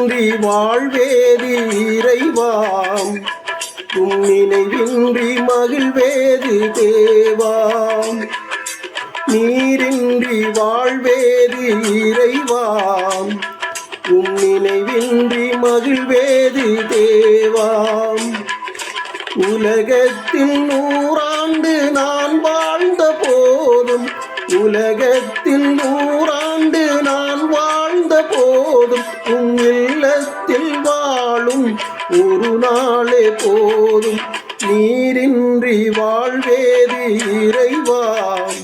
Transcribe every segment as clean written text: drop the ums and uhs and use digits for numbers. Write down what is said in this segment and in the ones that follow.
நீரின்றி வாழ்வேது இறைவாம், உம் நினைவின்றி மகிழ்வேது தேவாம். நீரின்றி வாழ்வேது இறைவாம், உம் நினைவின்றி மகிழ்வேது தேவாம். உலகத்தில் 100 ஆண்டு நான் வாழ்ந்த போதும், உலகத்தில் 100 ஆண்டு நான் வாழ்ந்த போதும், உம் இல்லத்தில் வாழும் ஒரு நாளே போதும். நீரின்றி வாழ்வேது இறைவாம்,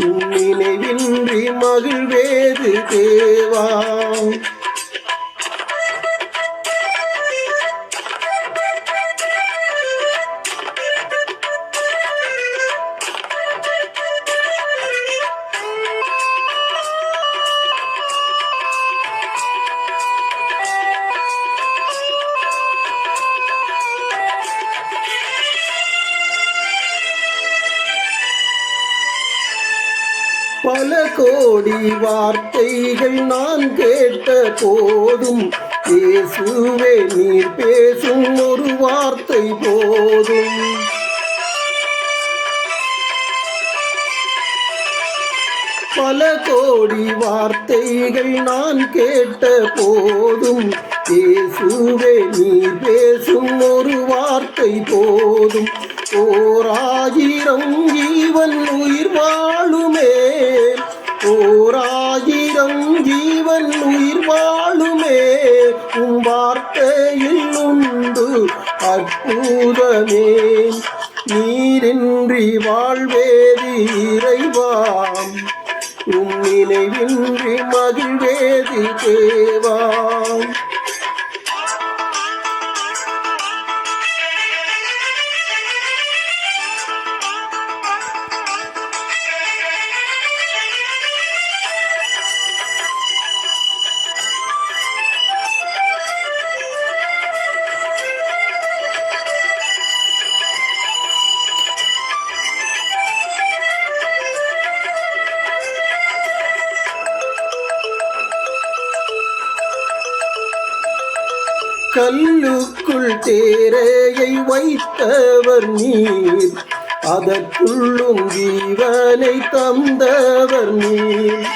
உம் நினைவின்றி மகிழ்வேது தேவாம். பல கோடி வார்த்தைகள் நான் கேட்ட போதும், இயேசுவே நீர் பேசும் ஒரு வார்த்தை போதும். பல கோடி வார்த்தைகள் நான் கேட்ட போதும், இயேசுவே நீர் பேசும் ஒரு வார்த்தை போதும். 1000 ஜீவன் உயிர் வாழுமே, 1000 ஜீவன் உயிர் வாழுமே, உம் வார்த்தையில் உண்டு அற்புதமே. நீரின்றி வாழ்வேது இறைவாம், உம் நினைவின்றி மகிழ்வேது தேவாம். கல்லுக்குள் தேரையை வைத்தவர் நீர், அதற்குள்ளும் ஜீவனை தந்தவர் நீர்.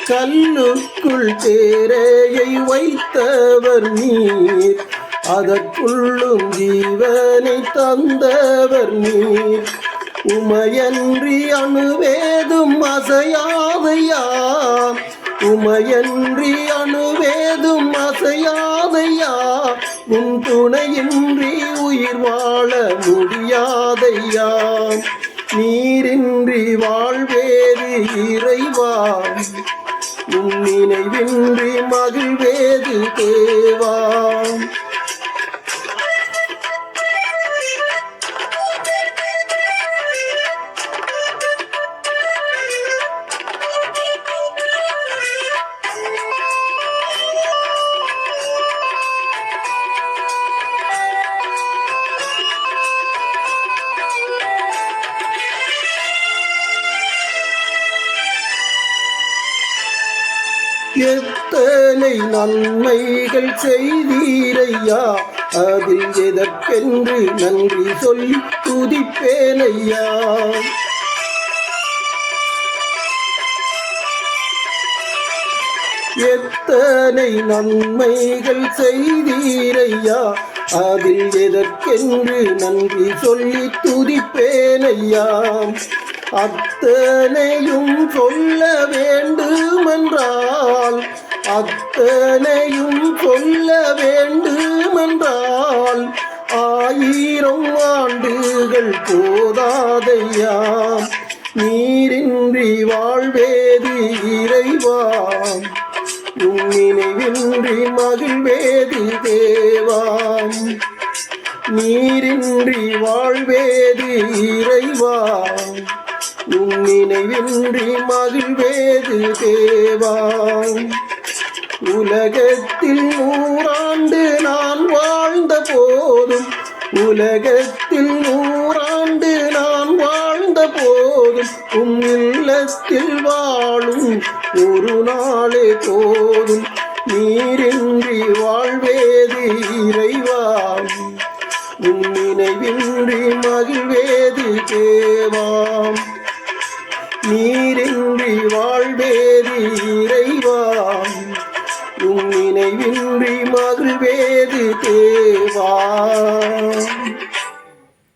கல்லுக்குள் தேரையை வைத்தவர் நீர், அதற்குள்ளும் ஜீவனை தந்தவர் நீர். உமையன்றி அணுவேதும் அசையாதையா, உமையன்றி அணுவேதும் அசையாதையா, உன் துணையின்றி உயிர் வாழ முடியாதையா. நீரின்றி வாழ்வேது இறைவாம், உன் நினைவின்றி மகிழ்வேது தேவாம். எத்தனை நன்மைகள் செய்தீரையா, அதில் எதற்கென்று நன்றி சொல்லி துதிப்பேனையா. எத்தனை நன்மைகள் செய்தீரையா, அதில் எதற்கென்று நன்றி சொல்லி துதிப்பேனையா. அத்தனையும் சொல்ல வேண்டுமென்றால், அத்தனையும் சொல்ல வேண்டுமென்றால் 1000 ஆண்டுகள் போதாதையா. நீரின்றி வாழ்வேது இறைவாம், உம் நினைவின்றி மகிழ்வேது தேவாம். நீரின்றி வாழ்வேது இறைவாம், உம் நினைவின்றி மகிழ்வேது தேவாம். உலகத்தில் 100 ஆண்டு நான் வாழ்ந்த போதும், உலகத்தில் 100 ஆண்டு நான் வாழ்ந்த போதும், போதும் உம் இல்லத்தில் வாழும் ஒரு நாளே போதும் நீரின்றி வாழ்வேது இறைவா உன் நினைவின்றி மகிழ்வேது தேவாம் நீரின்றி வாழ்வேது இறைவா உன் நினைவின்றி மகிழ்வேது தேவா